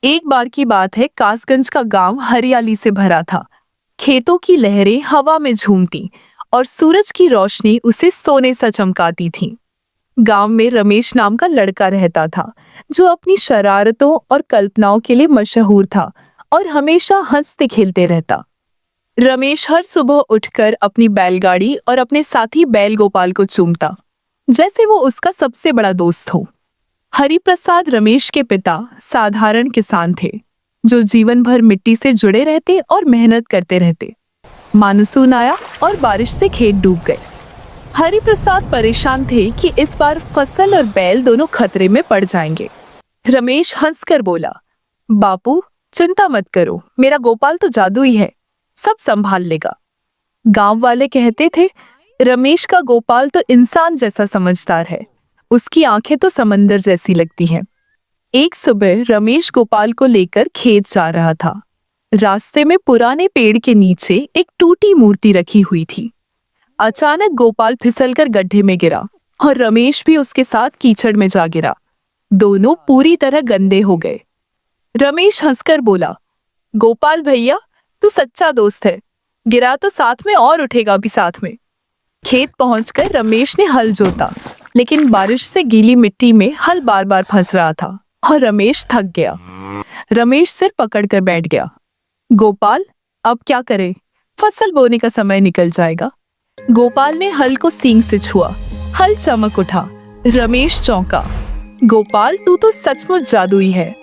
एक बार की बात है, कासगंज का गांव हरियाली से भरा था। खेतों की लहरें हवा में झूमती और सूरज की रोशनी उसे सोने सा चमकाती थी। गांव में रमेश नाम का लड़का रहता था, जो अपनी शरारतों और कल्पनाओं के लिए मशहूर था और हमेशा हंसते खेलते रहता। रमेश हर सुबह उठकर अपनी बैलगाड़ी और अपने साथी बैल गोपाल को चूमता, जैसे वो उसका सबसे बड़ा दोस्त हो। हरिप्रसाद रमेश के पिता साधारण किसान थे, जो जीवन भर मिट्टी से जुड़े रहते और मेहनत करते रहते। मानसून आया और बारिश से खेत डूब गए। हरिप्रसाद परेशान थे कि इस बार फसल और बैल दोनों खतरे में पड़ जाएंगे। रमेश हंसकर बोला, बापू चिंता मत करो, मेरा गोपाल तो जादुई है, सब संभाल लेगा। गांव वाले कहते थे, रमेश का गोपाल तो इंसान जैसा समझदार है, उसकी आंखें तो समंदर जैसी लगती हैं। एक सुबह रमेश गोपाल को लेकर खेत जा रहा था। रास्ते में पुराने पेड़ के नीचे एक टूटी मूर्ति रखी हुई थी। अचानक गोपाल फिसलकर गड्ढे में गिरा और रमेश भी उसके साथ कीचड़ में जा गिरा। दोनों पूरी तरह गंदे हो गए। रमेश हंसकर बोला, गोपाल भैया तू सच्चा दोस्त है, गिरा तो साथ में और उठेगा भी साथ में। खेत पहुंचकर रमेश ने हल जोता, लेकिन बारिश से गीली मिट्टी में हल बार बार फंस रहा था और रमेश थक गया। रमेश सिर पकड़कर बैठ गया। गोपाल अब क्या करे, फसल बोने का समय निकल जाएगा। गोपाल ने हल को सींग से छुआ, हल चमक उठा। रमेश चौंका, गोपाल तू तो सचमुच जादुई है।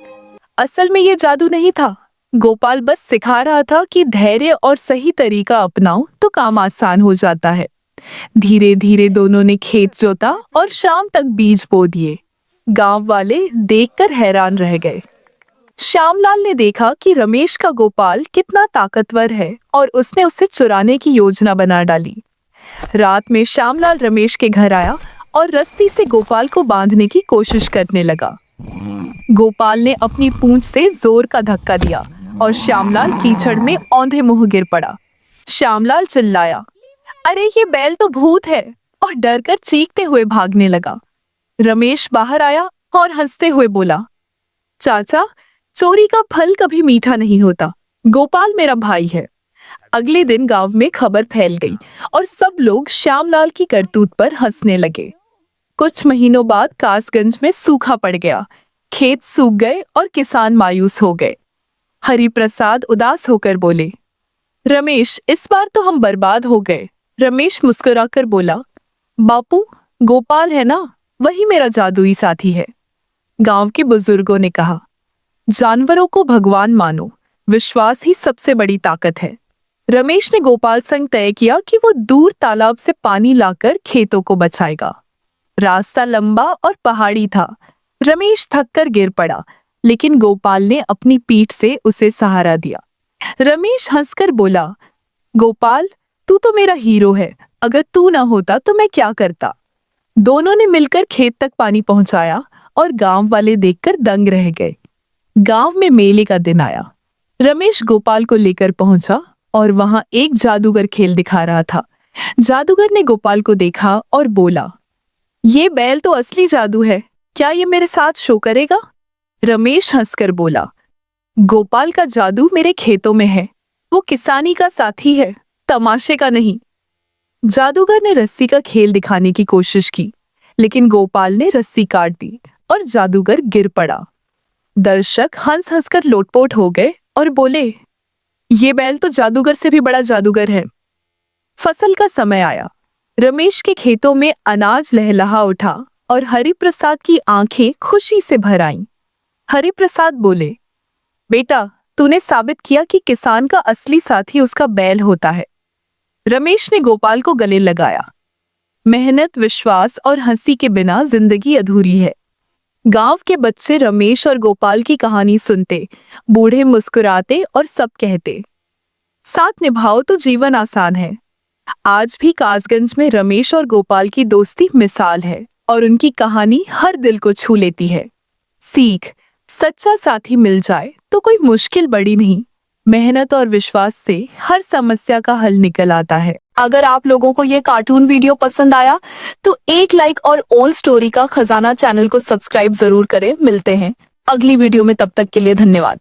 असल में ये जादू नहीं था, गोपाल बस सिखा रहा था कि धैर्य और सही तरीका अपनाओ तो काम आसान हो जाता है। धीरे धीरे दोनों ने खेत जोता और शाम तक बीज बो दिए। गांव वाले देखकर हैरान रह गए। श्यामलाल ने देखा कि रमेश का गोपाल कितना ताकतवर है और उसने उसे चुराने की योजना बना डाली। रात में श्यामलाल रमेश के घर आया और रस्सी से गोपाल को बांधने की कोशिश करने लगा। गोपाल ने अपनी पूंछ से जोर का धक्का दिया और श्यामलाल कीचड़ में औंधे मुंह गिर पड़ा। श्यामलाल चिल्लाया, अरे ये बैल तो भूत है, और डरकर चीखते हुए भागने लगा। रमेश बाहर आया और हंसते हुए बोला, चाचा चोरी का फल कभी मीठा नहीं होता, गोपाल मेरा भाई है। अगले दिन गांव में खबर फैल गई और सब लोग श्यामलाल की करतूत पर हंसने लगे। कुछ महीनों बाद कासगंज में सूखा पड़ गया, खेत सूख गए और किसान मायूस हो गए। हरिप्रसाद उदास होकर बोले, रमेश इस बार तो हम बर्बाद हो गए। रमेश मुस्कुराकर बोला, बापू गोपाल है ना, वही मेरा जादुई साथी है। गांव के बुजुर्गों ने कहा, जानवरों को भगवान मानो, विश्वास ही सबसे बड़ी ताकत है। रमेश ने गोपाल संग तय किया कि वो दूर तालाब से पानी लाकर खेतों को बचाएगा। रास्ता लंबा और पहाड़ी था। रमेश थककर गिर पड़ा, लेकिन गोपाल ने अपनी पीठ से उसे सहारा दिया। रमेश हंसकर बोला, गोपाल तू तो मेरा हीरो है, अगर तू ना होता तो मैं क्या करता। दोनों ने मिलकर खेत तक पानी पहुंचाया और गांव वाले देखकर दंग रह गए। गांव में मेले का दिन आया। रमेश गोपाल को लेकर पहुंचा और वहां एक जादूगर खेल दिखा रहा था। जादूगर ने गोपाल को देखा और बोला, ये बैल तो असली जादू है, क्या ये मेरे साथ शो करेगा। रमेश हंसकर बोला, गोपाल का जादू मेरे खेतों में है, वो किसानी का साथी है, तमाशे का नहीं। जादूगर ने रस्सी का खेल दिखाने की कोशिश की, लेकिन गोपाल ने रस्सी काट दी और जादूगर गिर पड़ा। दर्शक हंस हंसकर लोटपोट हो गए और बोले, ये बैल तो जादूगर से भी बड़ा जादूगर है। फसल का समय आया। रमेश के खेतों में अनाज लहलहा उठा और हरिप्रसाद की आंखें खुशी से भर आईं। हरिप्रसाद बोले, बेटा तूने साबित किया कि किसान का असली साथी उसका बैल होता है। रमेश ने गोपाल को गले लगाया। मेहनत, विश्वास और हंसी के बिना जिंदगी अधूरी है। गांव के बच्चे रमेश और गोपाल की कहानी सुनते, बूढ़े मुस्कुराते और सब कहते, साथ निभाओ तो जीवन आसान है। आज भी कासगंज में रमेश और गोपाल की दोस्ती मिसाल है और उनकी कहानी हर दिल को छू लेती है। सीख, सच्चा साथी मिल जाए तो कोई मुश्किल बड़ी नहीं, मेहनत और विश्वास से हर समस्या का हल निकल आता है। अगर आप लोगों को ये कार्टून वीडियो पसंद आया तो एक लाइक और ओल्ड स्टोरी का खजाना चैनल को सब्सक्राइब जरूर करें। मिलते हैं अगली वीडियो में, तब तक के लिए धन्यवाद।